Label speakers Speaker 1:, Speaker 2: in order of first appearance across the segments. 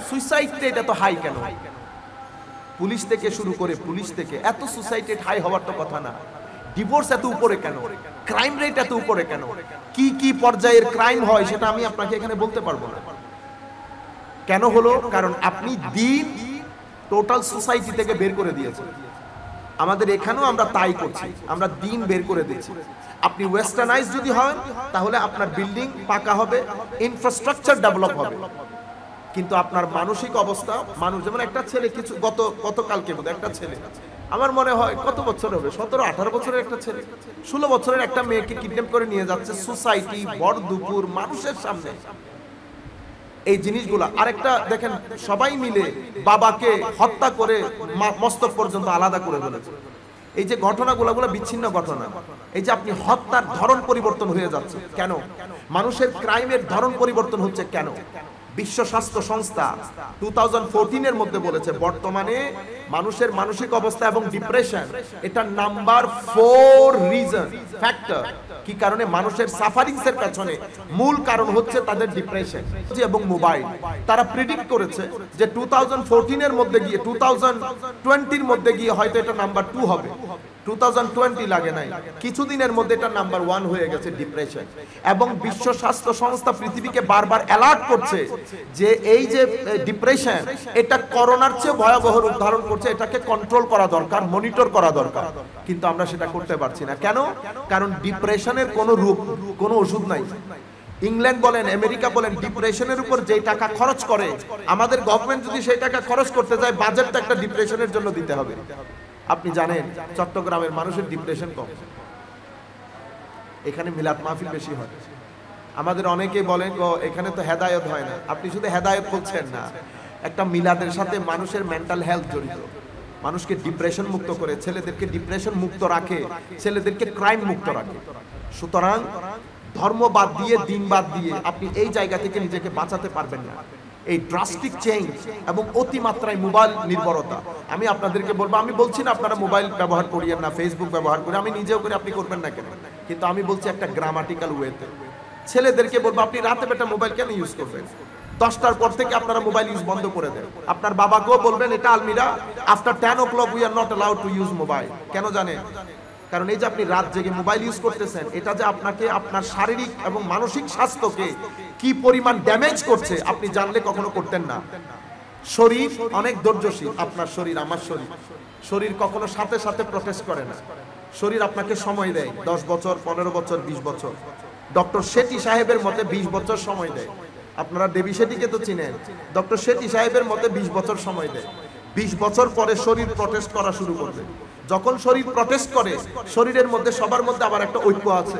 Speaker 1: Suicide rate এত high কেন? Police থেকে শুরু করে পুলিশ থেকে এত সুইসাইড রেট হাই হওয়ার তো কথা না। ডিভোর্স এত উপরে কেন? ক্রাইম রেট এত উপরে কেন? কি কি পর্যায়ের ক্রাইম হয় সেটা আমি আপনাকে এখানে বলতে পারবো না। কেন হলো? কারণ আপনি দিন টোটাল সোসাইটি থেকে বের করে দিয়েছেন। আমাদের এখানেও আমরা তাই করছি, আমরা দিন বের করে দিচ্ছি। আপনি ওয়েস্টার্নাইজ যদি হন তাহলে আপনার বিল্ডিং পাকা হবে, ইনফ্রাস্ট্রাকচার ডেভেলপ হবে, কিন্তু আপনার মানসিক অবস্থা, মানুষ যেমন একটা ছেলে কিছু গতকালকে বোধহয় একটা ছেলে, আমার মনে হয় কত বছর হবে, 17-18 বছরের একটা ছেলে 16 বছরের একটা মেয়েকে কিডন্যাপ করে নিয়ে যাচ্ছে সোসাইটি, বড় দুপুর, মানুষের সামনে। এই জিনিসগুলো আরেকটা দেখেন, সবাই মিলে বাবাকে হত্যা করে মস্তক পর্যন্ত আলাদা করে ফেলেছে। এই যে ঘটনাগুলো বিচ্ছিন্ন ঘটনা, এই যে আপনি হত্যার ধরন পরিবর্তন হয়ে যাচ্ছে কেন? মানুষের ক্রাইমের ধরন পরিবর্তন হচ্ছে কেন? বিশ্ব স্বাস্থ্য সংস্থা 2014 এর মধ্যে বলেছে বর্তমানে মানুষের মানসিক অবস্থা এবং ডিপ্রেশন এটা নাম্বার 4 রিজন ফ্যাক্টর। কি কারণে? মানুষের সাফারিংস এর পেছনে মূল কারণ হচ্ছে তাদের ডিপ্রেশন এবং মোবাইল। তারা প্রেডিক্ট করেছে যে 2014 এর মধ্যে গিয়ে 2020 এর মধ্যে গিয়ে হয়তো এটা নাম্বার 2 হবে। 2020 লাগে নাই, কিছুদিনের মধ্যে এটা নাম্বার 1 হয়ে গেছে ডিপ্রেশন। এবং বিশ্ব স্বাস্থ্য সংস্থা পৃথিবীকে বারবার অ্যালার্ট করছে যে এই যে ডিপ্রেশন এটা করোনার চেয়ে ভয়াবহ রূপ ধারণ করছে, এটাকে কন্ট্রোল করা দরকার, মনিটর করা দরকার। কিন্তু আমরা সেটা করতে পারছি না। কেন? কারণ ডিপ্রেশনের কোনো রূপ, কোনো ওষুধ নাই। ইংল্যান্ড বলেন, আমেরিকা বলেন, ডিপ্রেশনের উপর যে টাকা খরচ করে, আমাদের গভর্নমেন্ট যদি সেই টাকা খরচ করতে যায়, বাজেটটা একটা ডিপ্রেশনের জন্য দিতে হবে। আপনি জানেন চট্টগ্রামের মানুষের ডিপ্রেশন কম, এখানে মিলাদ মাহফিল বেশি হয়। আমাদের অনেকেই বলেন এখানে তো হেদায়েত হয় না। আপনি শুধু হেদায়েত বলছেন না, একটা মিলাদের সাথে মানুষের মেন্টাল হেলথ জড়িত, মানুষকে ডিপ্রেশন মুক্ত করে, ছেলেদেরকে ডিপ্রেশন মুক্ত রাখে, ছেলেদেরকে ক্রাইম মুক্ত রাখে। সুতরাং ধর্ম বাদ দিয়ে, দিন বাদ দিয়ে আপনি এই জায়গা থেকে নিজেকে বাঁচাতে পারবেন না। এই ড্রাস্টিক চেঞ্জ এবং অতিমাত্রায় মোবাইল নির্ভরতা, আমি আপনাদেরকে বলবো, আমি বলছি না আপনারা মোবাইল ব্যবহার করিয়েন না, ফেসবুক ব্যবহার করে, আমি নিজেও করে, আপনি করবেন না কেন? কিন্তু আমি বলছি একটা গ্রামাটিক্যাল ওয়েতে। ছেলেদেরকে বলবো আপনি রাতে বেটা মোবাইল কেন ইউজ করবেন? 10টার পর থেকে আপনারা মোবাইল ইউজ বন্ধ করে দেন। আপনার বাবাকেও বলবেন এটা আলমিরা, after 10 o'clock we are not allowed to use mobile. কেন জানেন? কারণ এই যে আপনি রাত জেগে মোবাইল ইউজ করতেছেন, এটা যে আপনাকে, আপনার শারীরিক এবং মানসিক স্বাস্থ্যকে কি পরিমাণ ড্যামেজ করছে আপনি জানলে কখনো করতেন না। শরীর অনেক ধৈর্যশীল, আপনার শরীর, আমার শরীর, শরীর কখনো সাথে সাথে প্রটেস্ট করে না। শরীর আপনাকে সময় দেয়, 10 বছর, 15 বছর, 20 বছর। ডক্টর শেঠি সাহেবের মতে 20 বছর সময় দেয়। আপনারা দেবী শেঠিকে তো চিনেন, ডক্টর শেঠি সাহেবের মতে 20 বছর সময় দেয়। 20 বছর পরে শরীর প্রটেস্ট করা শুরু করবে। যখন শরীর প্রটেস্ট করে, শরীরের মধ্যে সবার মধ্যে আবার একটা ঐক্য আছে,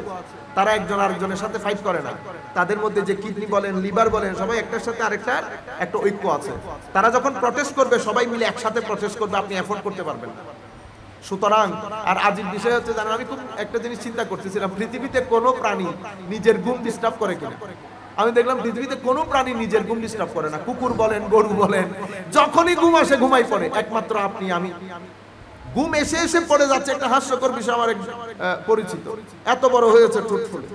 Speaker 1: তারা একজন আরেকজনের সাথে ফাইট করে না। তাদের মধ্যে যে কিডনি বলেন, লিভার বলেন, সবাই একটার সাথে আরেকটার একটা ঐক্য আছে। তারা যখন প্রটেস্ট করবে, সবাই মিলে একসাথে প্রটেস্ট করবে, আপনি এফোর্ড করতে পারবেন না। সুতরাং আর আজিব বিষয় হচ্ছে জানেন, আমি খুব একটা জিনিস চিন্তা করতেছিলাম, পৃথিবীতে কোনো প্রাণী নিজের ঘুম ডিস্টার্ব করে কিনা। আমি দেখলাম পৃথিবীতে কোনো প্রাণী নিজের ঘুম ডিস্টার্ব করে না। কুকুর বলেন, গরু বলেন, যখনই ঘুম আসে ঘুমাই পড়ে। একমাত্র আপনি, আমি ঘুম এসে এসে পড়ে যাচ্ছে। একটা হাস্যকর বিষয়, আমার এক পরিচিত এত বড় হয়েছে ঠোঁট ফুলে,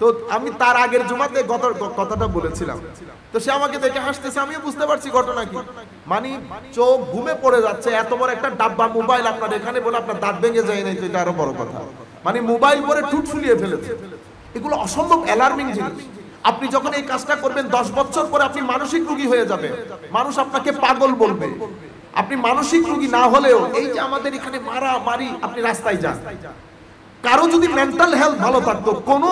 Speaker 1: তো আমি তার আগের জুমাতে কথাটা বলেছিলাম, তো সে আমাকে দেখে হাসতেছে, আমিও বুঝতে পারছি ঘটনা কি। মানে চোখ ঘুমে পড়ে যাচ্ছে, এত বড় একটা ডাব্বা মোবাইল আপনার এখানে বলে আপনার দাঁত ভেঙে যায় নাই, তো এটা আরো বড় কথা। মানে মোবাইল পরে ঠুট ফুলিয়ে ফেলেছে। এগুলো অসম্ভব অ্যালার্মিং জিনিস। আপনি যখন এই কাজটা করবেন, 10 বছর পরে আপনি মানসিক রোগী হয়ে যাবেন, মানুষ আপনাকে পাগল বলবে। আপনি মানসিক রোগী না হলেও এই যে আমাদের এখানে মারামারি, আপনি রাস্তায় যান, কারো যদি মেন্টাল হেলথ ভালো থাকতো, কোন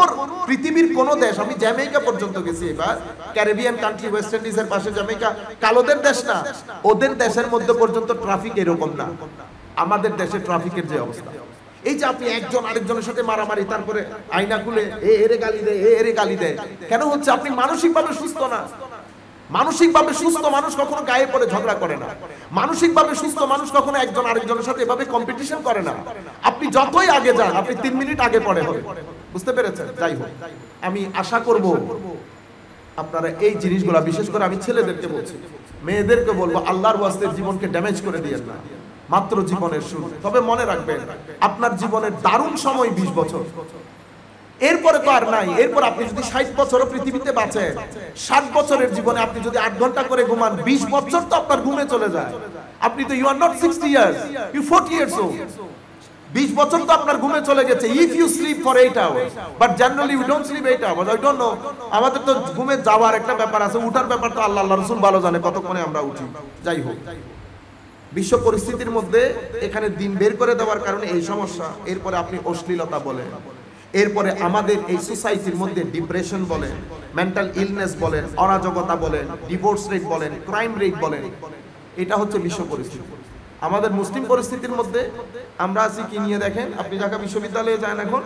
Speaker 1: পৃথিবীর কোন দেশ, আমি জ্যামাইকা পর্যন্ত গেছি এবার, ক্যারিবিয়ান কান্ট্রি, ওয়েস্ট ইন্ডিজের পাশে জ্যামাইকা, কালোদের দেশ না, ওদের দেশের মধ্যে পর্যন্ত ট্রাফিক এরকম না। আমাদের দেশে ট্রাফিকের যে অবস্থা, এই যে আপনি একজন আরেকজনের সাথে মারামারি, তারপরে আয়না খুলে এরে গালি দেয়, এরে গালি দেয়, কেন হচ্ছে? আপনি মানসিকভাবে সুস্থ না। মানসিকভাবে সুস্থ মানুষ কখনো গায়ে পড়ে ঝগড়া করে না। মানসিকভাবে সুস্থ মানুষ কখনো একজন আরেকজনের সাথে এভাবে কম্পিটিশন করে না। আপনি যতই আগে যান, আপনি 3 মিনিট আগে পড়ে হবে। বুঝতে পেরেছেন? যাই হোক, আমি আশা করব আপনারা এই জিনিসগুলো, বিশেষ করে আমি ছেলেদেরকে বলছি, মেয়েদেরকে বলবো, আল্লাহর ওয়াস্তে জীবনকে ড্যামেজ করে দিয়েন না। মাত্র জীবনের শুরু। তবে মনে রাখবেন, আপনার জীবনের দারুণ সময় 20 বছর। এরপরে তো আর নাই। এরপর আপনি যদি 60 বছরও পৃথিবীতে বাঁচেন, 60 বছরের জীবনে আপনি যদি 8 ঘন্টা করে ঘুমান, 20 বছর তো আপনার ঘুমে চলে যায়। আপনি তো you are not 60 years, you 40 years old. 20 বছর তো আপনার ঘুমে চলে গেছে। If you sleep for 8 hours, but generally we don't sleep 8 hours. I don't know, আমাদের তো ঘুমে যাওয়ার একটা ব্যাপার আছে, উঠার ব্যাপার তো আল্লাহ রাসূল ভালো জানে কতক্ষণে আমরা উঠি। যাই হোক, বিশ্ব পরিস্থিতির মধ্যে এখানে দিন বের করে দেওয়ার কারণে এই সমস্যা। এরপরে আপনি অশ্লীলতা বলেন, এরপরে আমাদের এই সোসাইটির মধ্যে ডিপ্রেশন বলেন, মেন্টাল ইলনেস বলেন, অরাজকতা বলেন, ডিভোর্স রেট বলেন, ক্রাইম রেট বলেন, এটা হচ্ছে বিশ্ব পরিস্থিতি। আমাদের মুসলিম পরিস্থিতির মধ্যে আমরা আছি কি নিয়ে দেখেন, আপনি ঢাকা বিশ্ববিদ্যালয়ে যান, এখন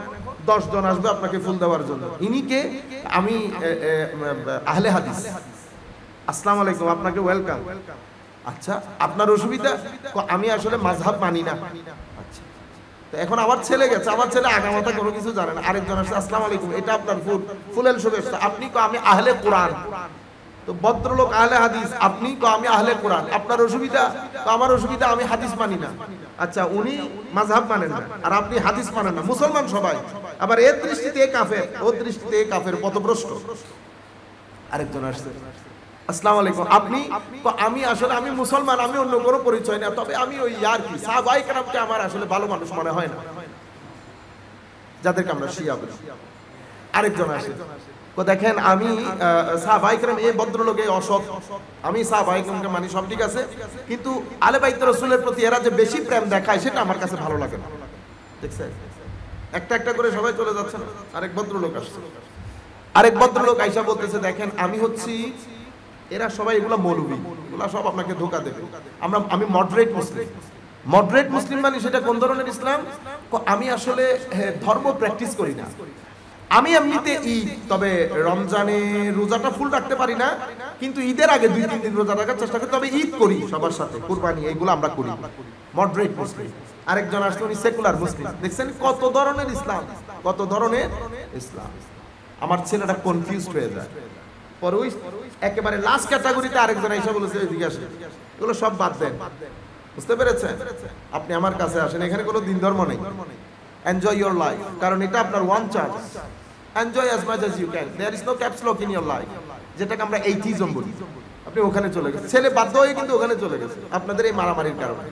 Speaker 1: 10 জন আসবে আপনাকে ফুল দেওয়ার জন্য। ইনি কে? আমি আহলে হাদিস। আসসালামু আলাইকুম, আপনাকে ওয়েলকাম। আচ্ছা, আপনার অসুবিধা? আমি আসলে মাযহাব মানি না। আচ্ছা, তো এখন আমার ছেলে গেছে, আমার ছেলে আগামাতা কোনো কিছু জানে না। আরেকজন আসছে, আসসালামু আলাইকুম, এটা আপনার ফুল, ফুলের শুভেচ্ছা। আপনি কো আমি আহলে কোরআন। তো ভদ্রলোক আহলে হাদিস, আপনি কো আমি আহলে কোরআন। আপনার অসুবিধা? তো আমার অসুবিধা, আমি হাদিস মানি না। আচ্ছা, উনি মাযহাব মানেন না আর আপনি হাদিস মানেন না, মুসলমান সবাই। আবার এর দৃষ্টিতে কাফের, ওর দৃষ্টিতে কাফের, পথভ্রষ্ট। আরেকজন আসছে, আসসালামু আলাইকুম, আপনি? আমি আসলে আমি মুসলমান, আমি অন্য কোনো পরিচয় না, তবে আমি ওই আর কি সাহাবায়ে কেরামকে আমার আসলে ভালো মানুষ মনে হয় না, যাদেরকে আমরা শিয়া বলি। আরেকজন আসে, তো দেখেন আমি সাহাবায়ে কেরাম, এই ভদ্রলোক এই অসৎ, আমি সাহাবায়ে কেরামকে মানি, সব ঠিক আছে, কিন্তু আলে বাইত রাসূলের প্রতি এরা যে বেশি প্রেম দেখায় সেটা আমার কাছে ভালো লাগে না। দেখছেন, একটা একটা করে সবাই চলে যাচ্ছে না। আরেক ভদ্রলোক আসছে, আরেক ভদ্রলোক আইসা বলতেছে, দেখেন আমি হচ্ছি, এরা সবাই এগুলা মৌলবী, এগুলা সব আপনাকে ধোঁকা দেবে। আমি মডারেট মুসলিম। মডারেট মুসলিম মানে সেটা কোন ধরনের ইসলাম? আমি আসলে ধর্ম প্র্যাকটিস করি না, আমি এমনিতে ঈদ, তবে রমজানে রোজাটা ফুল রাখতে পারি না, কিন্তু ঈদের আগে 2-3 দিন রোজা রাখার চেষ্টা করি, তবে ঈদ করি সবার সাথে, কুরবানি এগুলো আমরা করি। Moderate Muslim. আরেকজন আসলে উনি সেকুলার মুসলিম। দেখছেন কত ধরনের ইসলাম, কত ধরনের ইসলাম। আমার ছেলেটা কনফিউজড হয়ে যায়। পরে ওই একেবারে লাস্ট ক্যাটাগরিতে আরেকজন এসে বলেছে, এদিকে আসেন, এগুলো সব বাদ দেন। বুঝতে পেরেছেন? আপনি আমার কাছে আসেন, এখানে কোনো দিন ধর্ম নেই। এনজয় ইউর লাইফ, কারণ এটা আপনার one chance. Enjoy as much as you can, there is no caps lock in your life, যেটাকে আমরা এইথিজম বলি। আপনি ওখানে চলে গেছেন, ছেলে বাধ্য হয়ে কিন্তু ওখানে চলে গেছে আপনাদের এই মারামারির কারণে।